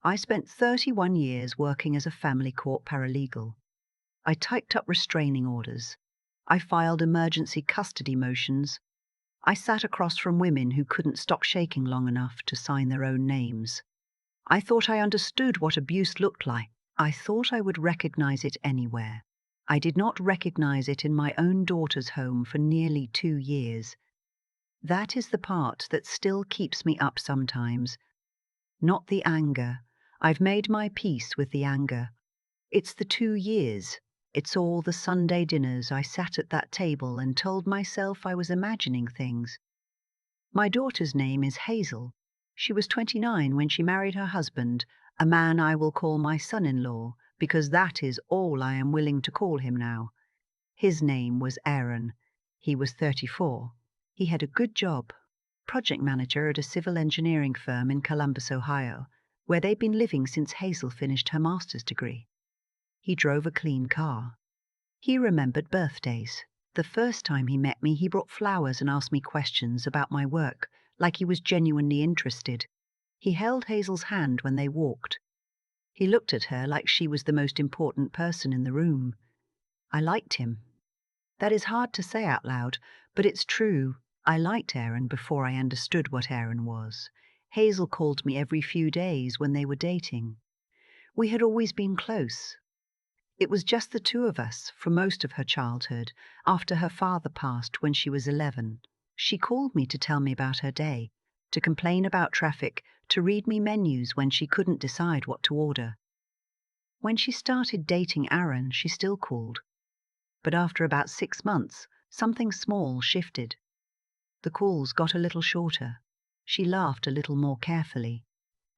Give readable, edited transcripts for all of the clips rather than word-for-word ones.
I spent 31 years working as a family court paralegal. I typed up restraining orders. I filed emergency custody motions. I sat across from women who couldn't stop shaking long enough to sign their own names. I thought I understood what abuse looked like. I thought I would recognize it anywhere. I did not recognize it in my own daughter's home for nearly 2 years. That is the part that still keeps me up sometimes. Not the anger. I've made my peace with the anger. It's the 2 years. It's all the Sunday dinners I sat at that table and told myself I was imagining things. My daughter's name is Hazel. She was 29 when she married her husband, a man I will call my son-in-law, because that is all I am willing to call him now. His name was Aaron. He was 34. He had a good job, project manager at a civil engineering firm in Columbus, Ohio, where they'd been living since Hazel finished her master's degree. He drove a clean car. He remembered birthdays. The first time he met me, he brought flowers and asked me questions about my work, like he was genuinely interested. He held Hazel's hand when they walked. He looked at her like she was the most important person in the room. I liked him. That is hard to say out loud, but it's true. I liked Aaron before I understood what Aaron was. Hazel called me every few days when they were dating. We had always been close. It was just the two of us for most of her childhood, after her father passed when she was 11. She called me to tell me about her day, to complain about traffic, to read me menus when she couldn't decide what to order. When she started dating Aaron, she still called. But after about 6 months, something small shifted. The calls got a little shorter. She laughed a little more carefully.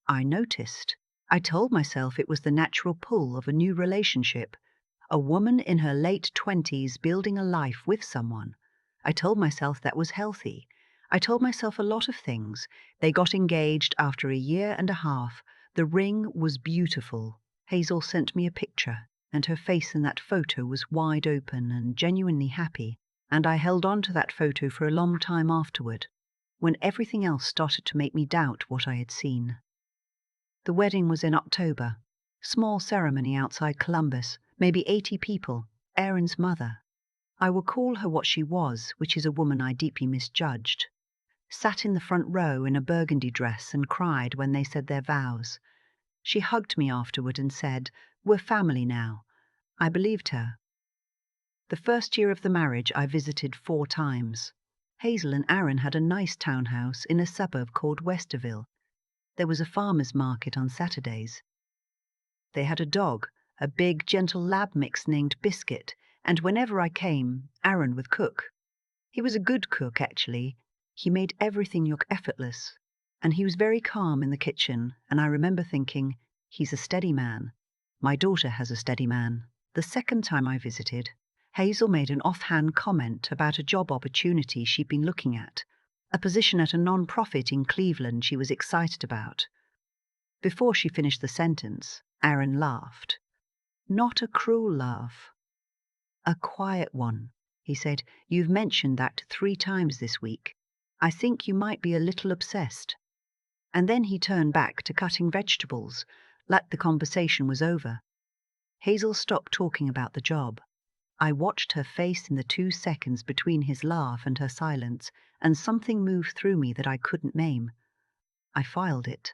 I noticed. I told myself it was the natural pull of a new relationship, a woman in her late 20s building a life with someone. I told myself that was healthy. I told myself a lot of things. They got engaged after 1.5 years. The ring was beautiful. Hazel sent me a picture, and her face in that photo was wide open and genuinely happy, and I held on to that photo for a long time afterward, when everything else started to make me doubt what I had seen. The wedding was in October. Small ceremony outside Columbus, maybe 80 people, Aaron's mother. I will call her what she was, which is a woman I deeply misjudged. Sat in the front row in a burgundy dress and cried when they said their vows. She hugged me afterward and said, "We're family now." I believed her. The first year of the marriage I visited 4 times. Hazel and Aaron had a nice townhouse in a suburb called Westerville. There was a farmer's market on Saturdays. They had a dog, a big, gentle lab mix named Biscuit, and whenever I came, Aaron would cook. He was a good cook, actually. He made everything look effortless, and he was very calm in the kitchen, and I remember thinking, he's a steady man. My daughter has a steady man. The second time I visited, Hazel made an offhand comment about a job opportunity she'd been looking at, a position at a non-profit in Cleveland she was excited about. Before she finished the sentence, Aaron laughed. Not a cruel laugh. A quiet one. He said, "You've mentioned that 3 times this week. I think you might be a little obsessed." And then he turned back to cutting vegetables, like the conversation was over. Hazel stopped talking about the job. I watched her face in the 2 seconds between his laugh and her silence, and something moved through me that I couldn't name. I filed it.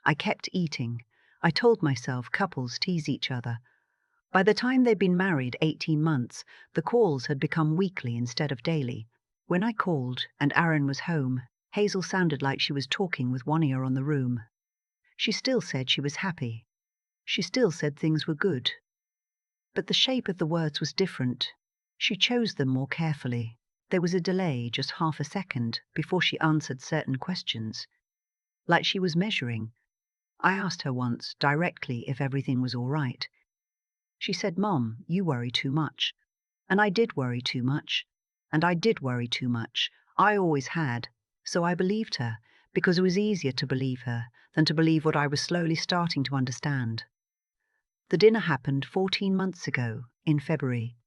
I kept eating. I told myself couples tease each other. By the time they'd been married 18 months, the calls had become weekly instead of daily. When I called and Aaron was home, Hazel sounded like she was talking with one ear on the room. She still said she was happy. She still said things were good. But the shape of the words was different. She chose them more carefully. There was a delay, just half a second, before she answered certain questions. Like she was measuring. I asked her once, directly, if everything was all right. She said, "Mom, you worry too much." And I did worry too much. And I did worry too much. I always had. So I believed her, because it was easier to believe her than to believe what I was slowly starting to understand. The dinner happened 14 months ago, in February.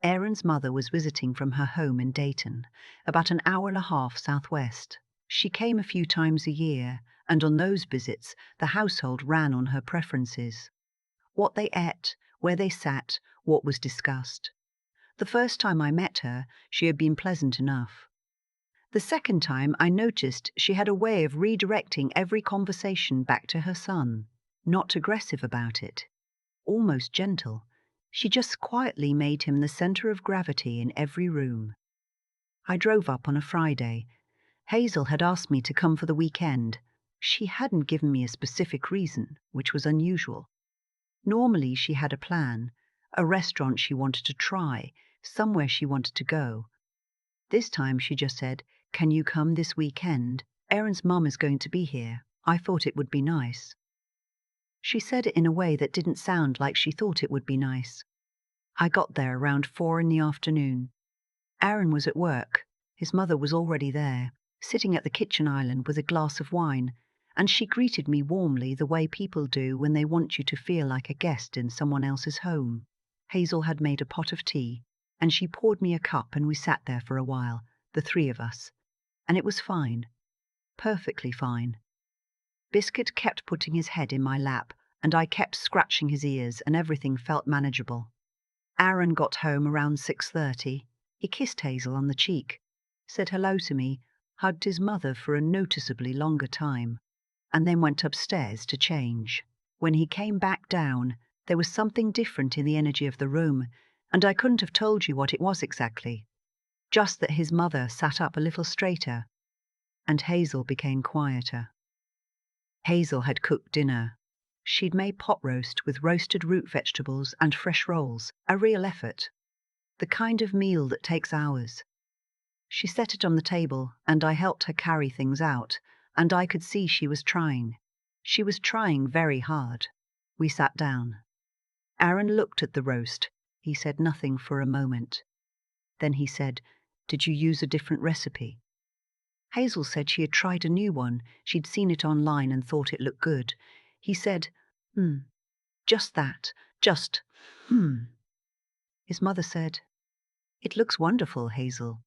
Aaron's mother was visiting from her home in Dayton, about an hour and a half southwest. She came a few times a year, and on those visits, the household ran on her preferences. What they ate, where they sat, what was discussed. The first time I met her, she had been pleasant enough. The second time, I noticed she had a way of redirecting every conversation back to her son, not aggressive about it, almost gentle. She just quietly made him the center of gravity in every room. I drove up on a Friday. Hazel had asked me to come for the weekend. She hadn't given me a specific reason, which was unusual. Normally she had a plan, a restaurant she wanted to try, somewhere she wanted to go. This time she just said, "Can you come this weekend? Aaron's mum is going to be here. I thought it would be nice." She said it in a way that didn't sound like she thought it would be nice. I got there around 4 in the afternoon. Aaron was at work. His mother was already there, sitting at the kitchen island with a glass of wine, and she greeted me warmly the way people do when they want you to feel like a guest in someone else's home. Hazel had made a pot of tea, and she poured me a cup, and we sat there for a while, the three of us, and it was fine, perfectly fine. Biscuit kept putting his head in my lap, and I kept scratching his ears, and everything felt manageable. Aaron got home around 6:30. He kissed Hazel on the cheek, said hello to me, hugged his mother for a noticeably longer time, and then went upstairs to change. When he came back down, there was something different in the energy of the room, and I couldn't have told you what it was exactly. Just that his mother sat up a little straighter, and Hazel became quieter. Hazel had cooked dinner. She'd made pot roast with roasted root vegetables and fresh rolls, a real effort. The kind of meal that takes hours. She set it on the table, and I helped her carry things out, and I could see she was trying. She was trying very hard. We sat down. Aaron looked at the roast. He said nothing for a moment. Then he said, "Did you use a different recipe?" Hazel said she had tried a new one. She'd seen it online and thought it looked good. He said, just that, just, His mother said, "It looks wonderful, Hazel."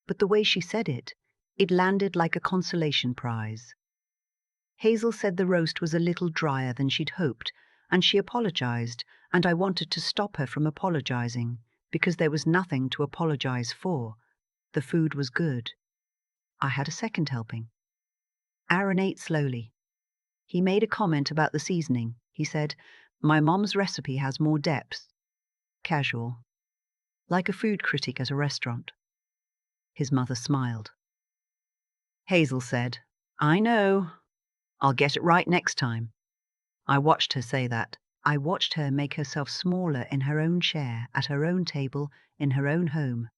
But the way she said it, it landed like a consolation prize. Hazel said the roast was a little drier than she'd hoped, and she apologized, and I wanted to stop her from apologizing, because there was nothing to apologize for. The food was good. I had a second helping. Aaron ate slowly. He made a comment about the seasoning. He said, "My mom's recipe has more depth." Casual. Like a food critic at a restaurant. His mother smiled. Hazel said, "I know. I'll get it right next time." I watched her say that. I watched her make herself smaller in her own chair, at her own table, in her own home.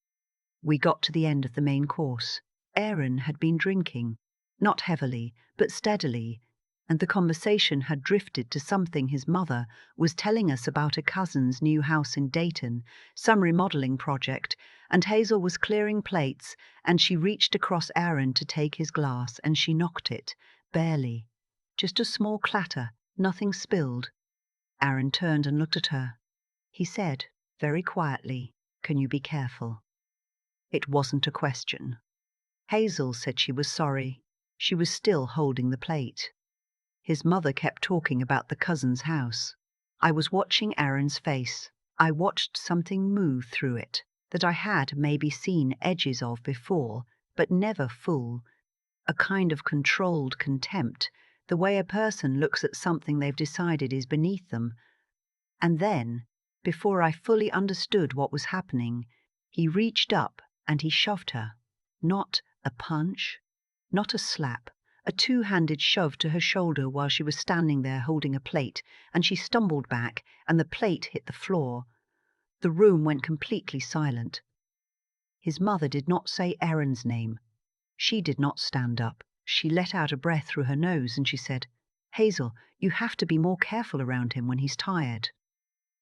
We got to the end of the main course. Aaron had been drinking, not heavily, but steadily, and the conversation had drifted to something his mother was telling us about a cousin's new house in Dayton, some remodeling project, and Hazel was clearing plates, and she reached across Aaron to take his glass, and she knocked it, barely. Just a small clatter, nothing spilled. Aaron turned and looked at her. He said, very quietly, "Can you be careful?" It wasn't a question. Hazel said she was sorry. She was still holding the plate. His mother kept talking about the cousin's house. I was watching Aaron's face. I watched something move through it that I had maybe seen edges of before, but never full. A kind of controlled contempt, the way a person looks at something they've decided is beneath them. And then, before I fully understood what was happening, he reached up and he shoved her. Not a punch, not a slap, a two-handed shove to her shoulder while she was standing there holding a plate, and she stumbled back, and the plate hit the floor. The room went completely silent. His mother did not say Aaron's name. She did not stand up. She let out a breath through her nose, and she said, "Hazel, you have to be more careful around him when he's tired."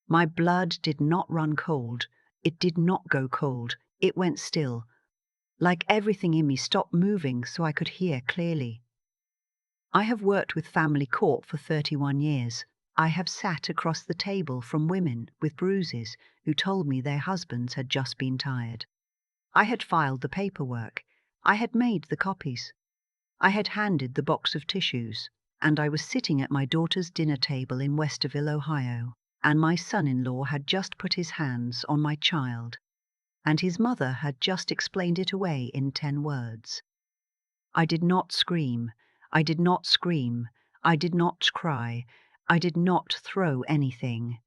My blood did not run cold. It did not go cold. It went still. Like everything in me stopped moving so I could hear clearly. I have worked with family court for 31 years. I have sat across the table from women with bruises who told me their husbands had just been tired. I had filed the paperwork. I had made the copies. I had handed the box of tissues, and I was sitting at my daughter's dinner table in Westerville, Ohio, and my son-in-law had just put his hands on my child, and his mother had just explained it away in 10 words. I did not scream. I did not scream. I did not cry. I did not throw anything.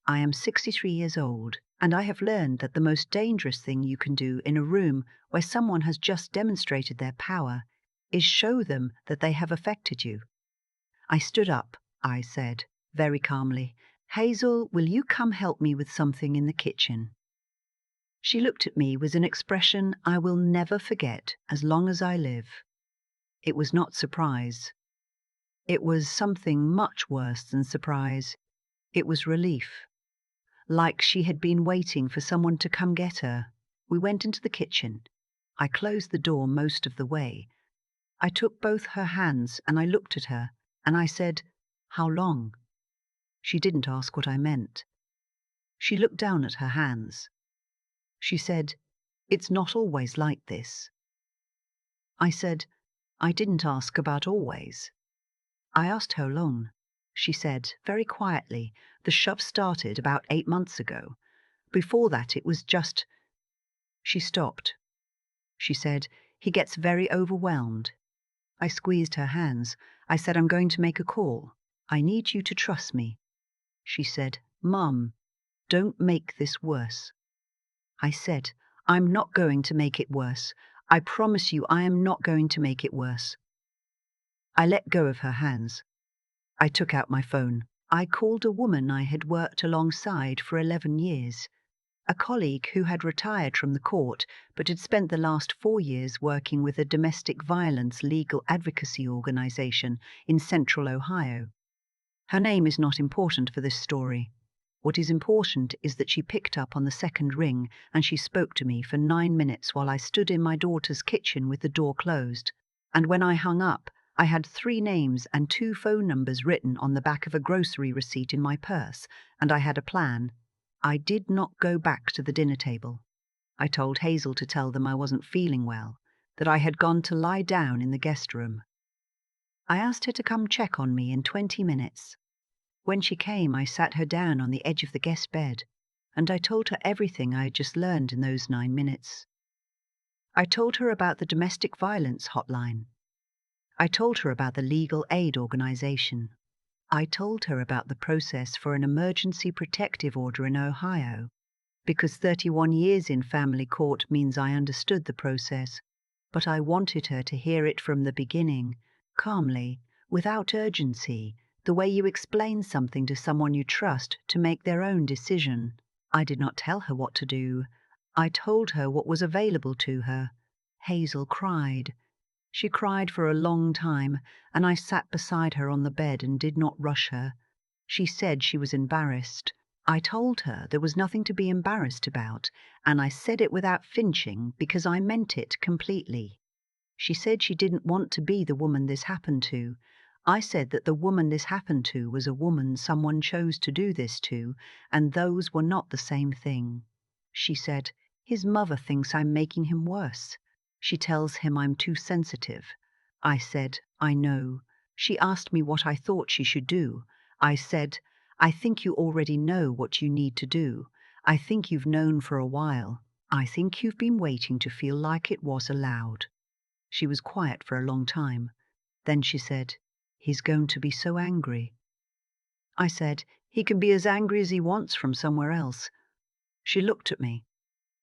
I am 63 years old, and I have learned that the most dangerous thing you can do in a room where someone has just demonstrated their power is show them that they have affected you. I stood up. I said, very calmly, "Hazel, will you come help me with something in the kitchen?" She looked at me with an expression I will never forget as long as I live. It was not surprise. It was something much worse than surprise. It was relief. Like she had been waiting for someone to come get her. We went into the kitchen. I closed the door most of the way. I took both her hands and I looked at her, and I said, "How long?" She didn't ask what I meant. She looked down at her hands. She said, "It's not always like this." I said, "I didn't ask about always." I asked how long. She said, very quietly, "The shove started about 8 months ago. Before that it was just—" She stopped. She said, "He gets very overwhelmed." I squeezed her hands. I said, "I'm going to make a call. I need you to trust me." She said, "Mum, don't make this worse." I said, "I'm not going to make it worse. I promise you I am not going to make it worse." I let go of her hands. I took out my phone. I called a woman I had worked alongside for 11 years, a colleague who had retired from the court but had spent the last 4 years working with a domestic violence legal advocacy organization in central Ohio. Her name is not important for this story. What is important is that she picked up on the second ring and she spoke to me for 9 minutes while I stood in my daughter's kitchen with the door closed. And when I hung up, I had 3 names and 2 phone numbers written on the back of a grocery receipt in my purse, and I had a plan. I did not go back to the dinner table. I told Hazel to tell them I wasn't feeling well, that I had gone to lie down in the guest room. I asked her to come check on me in 20 minutes. When she came, I sat her down on the edge of the guest bed, and I told her everything I had just learned in those 9 minutes. I told her about the domestic violence hotline. I told her about the legal aid organization. I told her about the process for an emergency protective order in Ohio, because 31 years in family court means I understood the process, but I wanted her to hear it from the beginning, calmly, without urgency, the way you explain something to someone you trust to make their own decision. I did not tell her what to do. I told her what was available to her. Hazel cried. She cried for a long time, and I sat beside her on the bed and did not rush her. She said she was embarrassed. I told her there was nothing to be embarrassed about, and I said it without flinching because I meant it completely. She said she didn't want to be the woman this happened to. I said that the woman this happened to was a woman someone chose to do this to, and those were not the same thing. She said, "His mother thinks I'm making him worse. She tells him I'm too sensitive." I said, "I know." She asked me what I thought she should do. I said, "I think you already know what you need to do. I think you've known for a while. I think you've been waiting to feel like it was allowed." She was quiet for a long time. Then she said, "He's going to be so angry." I said, "He can be as angry as he wants from somewhere else." She looked at me.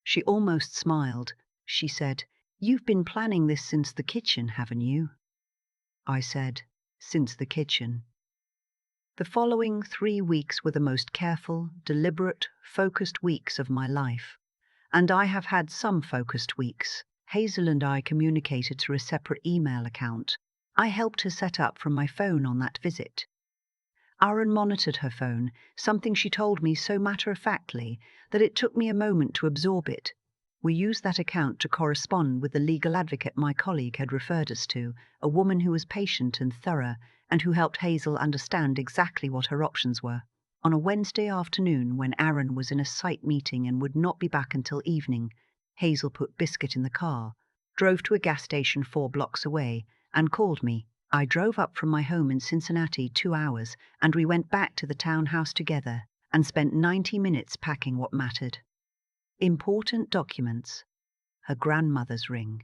She almost smiled. She said, "You've been planning this since the kitchen, haven't you?" I said, "Since the kitchen." The following 3 weeks were the most careful, deliberate, focused weeks of my life. And I have had some focused weeks. Hazel and I communicated through a separate email account. I helped her set up from my phone on that visit. Aaron monitored her phone, something she told me so matter-of-factly that it took me a moment to absorb it. We used that account to correspond with the legal advocate my colleague had referred us to, a woman who was patient and thorough, and who helped Hazel understand exactly what her options were. On a Wednesday afternoon, when Aaron was in a site meeting and would not be back until evening, Hazel put Biscuit in the car. drove to a gas station 4 blocks away, and called me. I drove up from my home in Cincinnati 2 hours, and we went back to the townhouse together and spent 90 minutes packing what mattered. Important documents, her grandmother's ring,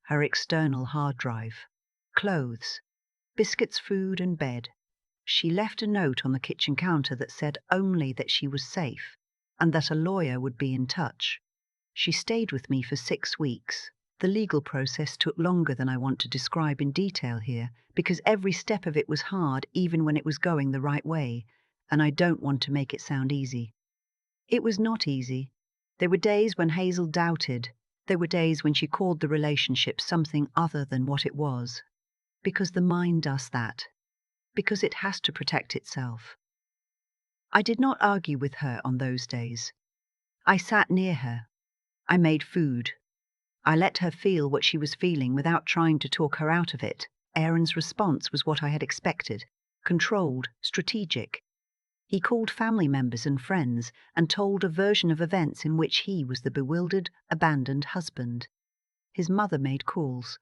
her external hard drive, clothes, biscuits, food, and bed. She left a note on the kitchen counter that said only that she was safe and that a lawyer would be in touch. She stayed with me for 6 weeks. The legal process took longer than I want to describe in detail here, because every step of it was hard even when it was going the right way, and I don't want to make it sound easy. It was not easy. There were days when Hazel doubted. There were days when she called the relationship something other than what it was. Because the mind does that. Because it has to protect itself. I did not argue with her on those days. I sat near her. I made food. I let her feel what she was feeling without trying to talk her out of it. Aaron's response was what I had expected, controlled, strategic. He called family members and friends and told a version of events in which he was the bewildered, abandoned husband. His mother made calls.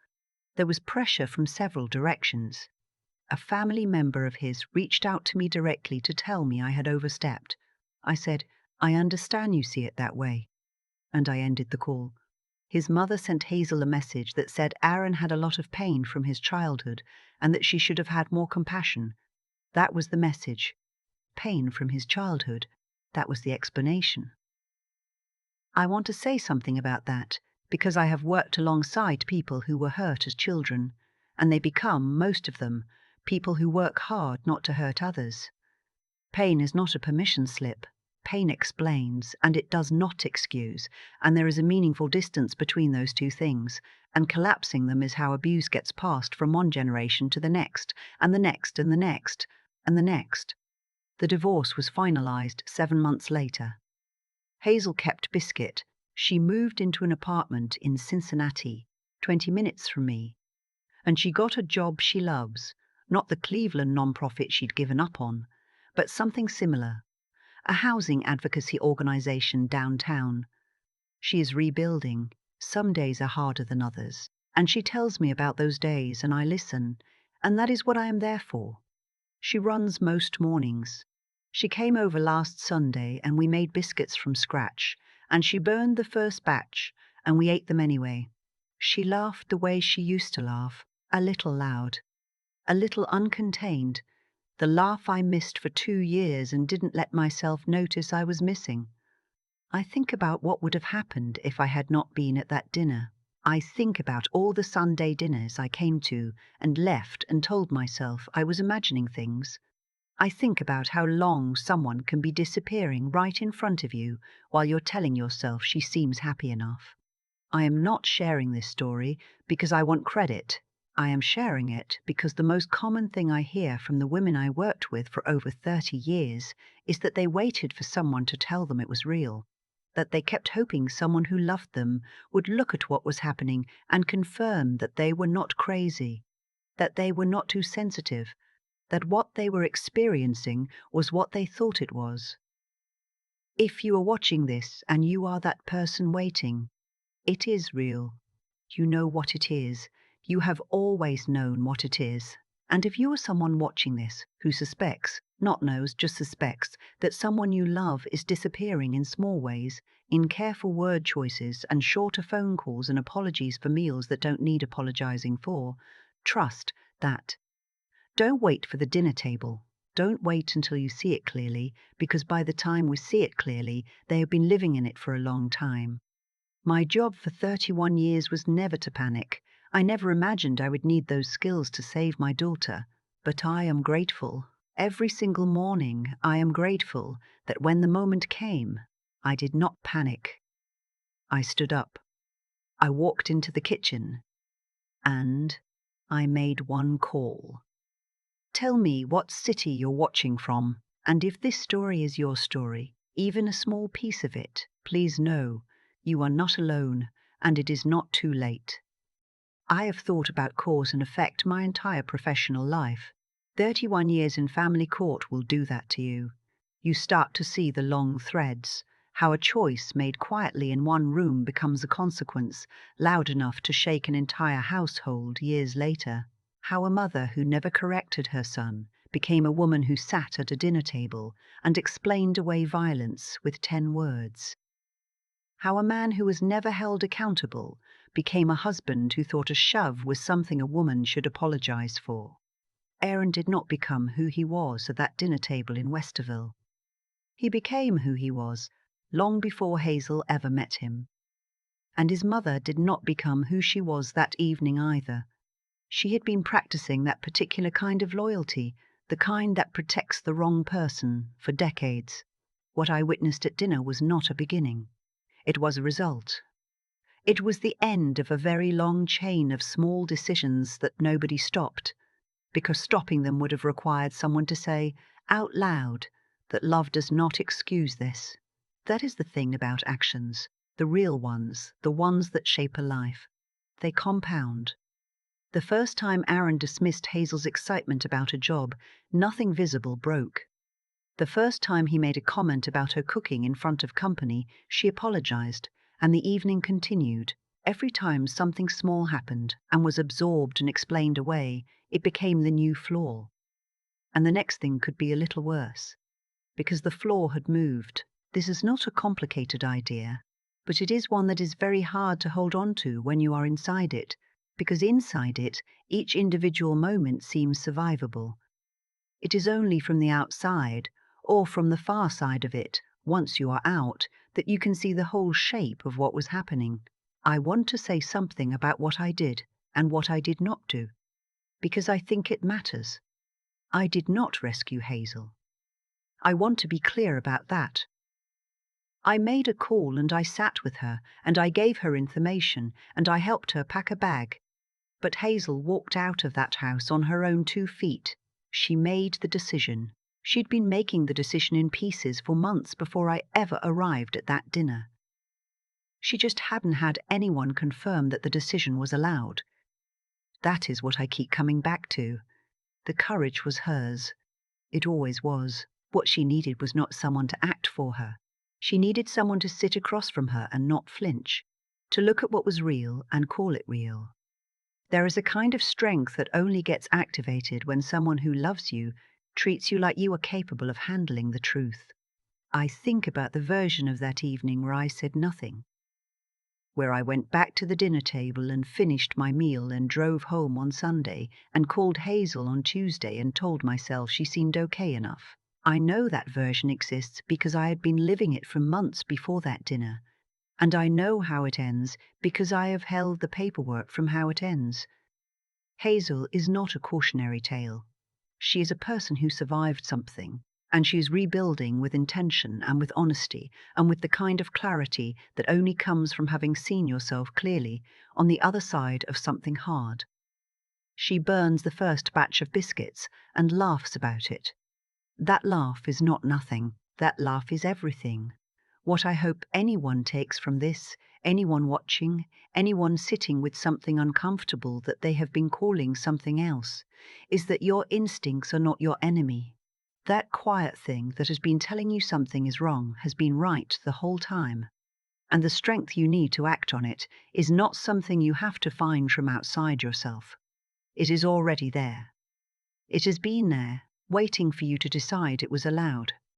There was pressure from several directions. A family member of his reached out to me directly to tell me I had overstepped. I said, "I understand you see it that way." And I ended the call. His mother sent Hazel a message that said Aaron had a lot of pain from his childhood and that she should have had more compassion. That was the message. Pain from his childhood. That was the explanation. I want to say something about that because I have worked alongside people who were hurt as children, and they become, most of them, people who work hard not to hurt others. Pain is not a permission slip. Pain explains, and it does not excuse, and there is a meaningful distance between those two things, and collapsing them is how abuse gets passed from one generation to the next, and the next, and the next, and the next. The divorce was finalized 7 months later. Hazel kept Biscuit. She moved into an apartment in Cincinnati, 20 minutes from me, and she got a job she loves, not the Cleveland nonprofit she'd given up on, but something similar. A housing advocacy organization downtown. She is rebuilding. Some days are harder than others. And she tells me about those days and I listen. And that is what I am there for. She runs most mornings. She came over last Sunday and we made biscuits from scratch. And she burned the first batch and we ate them anyway. She laughed the way she used to laugh. A little loud. A little uncontained. The laugh I missed for 2 years and didn't let myself notice I was missing. I think about what would have happened if I had not been at that dinner. I think about all the Sunday dinners I came to and left and told myself I was imagining things. I think about how long someone can be disappearing right in front of you while you're telling yourself she seems happy enough. I am not sharing this story because I want credit. I am sharing it because the most common thing I hear from the women I worked with for over 30 years is that they waited for someone to tell them it was real, that they kept hoping someone who loved them would look at what was happening and confirm that they were not crazy, that they were not too sensitive, that what they were experiencing was what they thought it was. If you are watching this and you are that person waiting, it is real. You know what it is. You have always known what it is. And if you are someone watching this who suspects, not knows, just suspects, that someone you love is disappearing in small ways, in careful word choices and shorter phone calls and apologies for meals that don't need apologizing for, trust that. Don't wait for the dinner table. Don't wait until you see it clearly, because by the time we see it clearly, they have been living in it for a long time. My job for 31 years was never to panic. I never imagined I would need those skills to save my daughter. But I am grateful. Every single morning, I am grateful that when the moment came, I did not panic. I stood up. I walked into the kitchen. And I made one call. Tell me what city you're watching from. And if this story is your story, even a small piece of it, please know you are not alone and it is not too late. I have thought about cause and effect my entire professional life. 31 years in family court will do that to you. You start to see the long threads, How a choice made quietly in one room becomes a consequence loud enough to shake an entire household years later. How a mother who never corrected her son became a woman who sat at a dinner table and explained away violence with 10 words. How a man who was never held accountable became a husband who thought a shove was something a woman should apologize for. Aaron did not become who he was at that dinner table in Westerville. He became who he was long before Hazel ever met him. And his mother did not become who she was that evening either. She had been practicing that particular kind of loyalty, the kind that protects the wrong person, for decades. What I witnessed at dinner was not a beginning. It was a result. It was the end of a very long chain of small decisions that nobody stopped, because stopping them would have required someone to say, out loud, that love does not excuse this. That is the thing about actions, the real ones, the ones that shape a life. They compound. The first time Aaron dismissed Hazel's excitement about a job, nothing visible broke. The first time he made a comment about her cooking in front of company, she apologized, and the evening continued. Every time something small happened and was absorbed and explained away, it became the new flaw. And the next thing could be a little worse, because the flaw had moved. This is not a complicated idea, but it is one that is very hard to hold on to when you are inside it, because inside it, each individual moment seems survivable. It is only from the outside, or from the far side of it, once you are out, that you can see the whole shape of what was happening. I want to say something about what I did and what I did not do, because I think it matters. I did not rescue Hazel. I want to be clear about that. I made a call and I sat with her and I gave her information and I helped her pack a bag. But Hazel walked out of that house on her own 2 feet. She made the decision. She'd been making the decision in pieces for months before I ever arrived at that dinner. She just hadn't had anyone confirm that the decision was allowed. That is what I keep coming back to. The courage was hers. It always was. What she needed was not someone to act for her. She needed someone to sit across from her and not flinch, to look at what was real and call it real. There is a kind of strength that only gets activated when someone who loves you treats you like you are capable of handling the truth. I think about the version of that evening where I said nothing, where I went back to the dinner table and finished my meal and drove home on Sunday and called Hazel on Tuesday and told myself she seemed okay enough. I know that version exists because I had been living it for months before that dinner, and I know how it ends because I have held the paperwork from how it ends. Hazel is not a cautionary tale. She is a person who survived something, and she is rebuilding with intention and with honesty and with the kind of clarity that only comes from having seen yourself clearly on the other side of something hard. She burns the first batch of biscuits and laughs about it. That laugh is not nothing. That laugh is everything. What I hope anyone takes from this, anyone watching, anyone sitting with something uncomfortable that they have been calling something else, is that your instincts are not your enemy. That quiet thing that has been telling you something is wrong has been right the whole time. And the strength you need to act on it is not something you have to find from outside yourself. It is already there. It has been there, waiting for you to decide it was allowed.